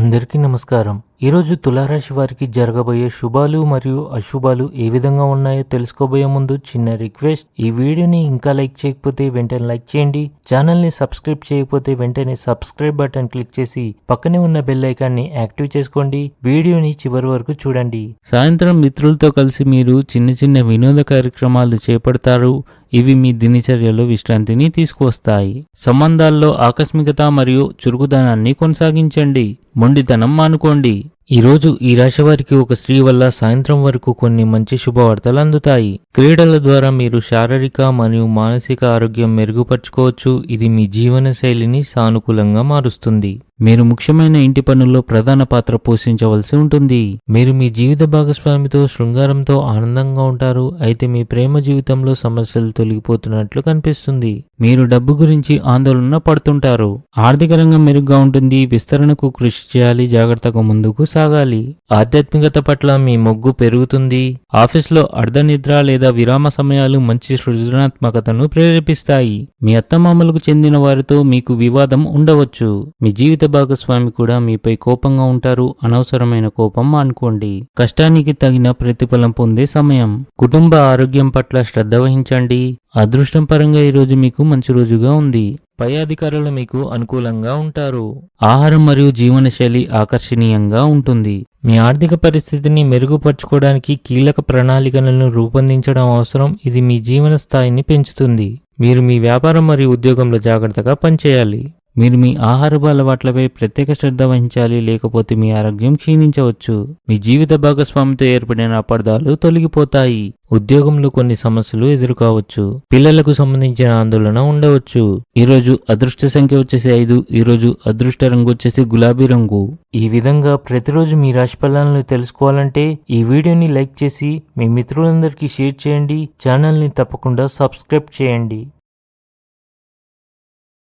అందరికీ నమస్కారం. ఈరోజు తులారాశి వారికి జరగబోయే శుభాలు మరియు అశుభాలు ఏ విధంగా ఉన్నాయో తెలుసుకోబోయే ముందు చిన్న రిక్వెస్ట్, ఈ వీడియోని ఇంకా లైక్ చేయకపోతే వెంటనే లైక్ చేయండి. ఛానల్ని సబ్స్క్రైబ్ చేయకపోతే వెంటనే సబ్స్క్రైబ్ బటన్ క్లిక్ చేసి పక్కనే ఉన్న బెల్ ఐకాన్ని యాక్టివ్ చేసుకోండి. వీడియోని చివరి వరకు చూడండి. సాయంత్రం మిత్రులతో కలిసి మీరు చిన్న చిన్న వినోద కార్యక్రమాలు చేపడతారు. ఇవి మీ దినచర్యలో విశ్రాంతిని తీసుకువస్తాయి. సంబంధాల్లో ఆకస్మికత మరియు చురుకుదనాన్ని కొనసాగించండి. మొండితనం మానుకోండి. ఈరోజు ఈ రాశి వారికి ఒక స్త్రీ వల్ల సాయంత్రం వరకు కొన్ని మంచి శుభవార్తలు అందుతాయి. క్రీడల ద్వారా మీరు శారీరక మరియు మానసిక ఆరోగ్యం మెరుగుపరుచుకోవచ్చు. ఇది మీ జీవన శైలిని సానుకూలంగా మారుస్తుంది. మీరు ముఖ్యమైన ఇంటి పనుల్లో ప్రధాన పాత్ర పోషించవలసి ఉంటుంది. మీరు మీ జీవిత భాగస్వామితో శృంగారంతో ఆనందంగా ఉంటారు. అయితే మీ ప్రేమ జీవితంలో సమస్యలు తొలగిపోతున్నట్లు కనిపిస్తుంది. మీరు డబ్బు గురించి ఆందోళన పడుతుంటారు. ఆర్థిక రంగం మెరుగ్గా ఉంటుంది. విస్తరణకు కృషి చేయాలి. జాగ్రత్తగా ముందుకు సాగాలి. ఆధ్యాత్మికత పట్ల మీ మొగ్గు పెరుగుతుంది. ఆఫీస్లో అర్ధనిద్ర లేదా విరామ సమయాలు మంచి సృజనాత్మకతను ప్రేరేపిస్తాయి. మీ అత్తమామలకు చెందిన వారితో మీకు వివాదం ఉండవచ్చు. మీ జీవిత భాగస్వామి కూడా మీపై కోపంగా ఉంటారు. అనవసరమైన కోపం మానుకోండి. కష్టానికి తగిన ప్రతిఫలం పొందే సమయం. కుటుంబ ఆరోగ్యం పట్ల శ్రద్ధ వహించండి. అదృష్టం పరంగా ఈరోజు మీకు మంచి రోజుగా ఉంది. పై అధికారులు మీకు అనుకూలంగా ఉంటారు. ఆహారం మరియు జీవనశైలి ఆకర్షణీయంగా ఉంటుంది. మీ ఆర్థిక పరిస్థితిని మెరుగుపరచుకోవడానికి కీలక ప్రణాళికలను రూపొందించడం అవసరం. ఇది మీ జీవన స్థాయిని పెంచుతుంది. మీరు మీ వ్యాపారం మరియు ఉద్యోగంలో జాగ్రత్తగా పనిచేయాలి. మీరు మీ ఆహారపు అలవాట్లపై ప్రత్యేక శ్రద్ధ వహించాలి, లేకపోతే మీ ఆరోగ్యం క్షీణించవచ్చు. మీ జీవిత భాగస్వామితో ఏర్పడిన అపార్థాలు తొలగిపోతాయి. ఉద్యోగంలో కొన్ని సమస్యలు ఎదుర్కోవచ్చు. పిల్లలకు సంబంధించిన ఆందోళన ఉండవచ్చు. ఈరోజు అదృష్ట సంఖ్య వచ్చేసి 5. ఈరోజు అదృష్ట రంగు వచ్చేసి గులాబీ రంగు. ఈ విధంగా ప్రతిరోజు మీ రాశి ఫలాలను తెలుసుకోవాలంటే ఈ వీడియోని లైక్ చేసి మీ మిత్రులందరికీ షేర్ చేయండి. ఛానల్ని తప్పకుండా సబ్స్క్రైబ్ చేయండి.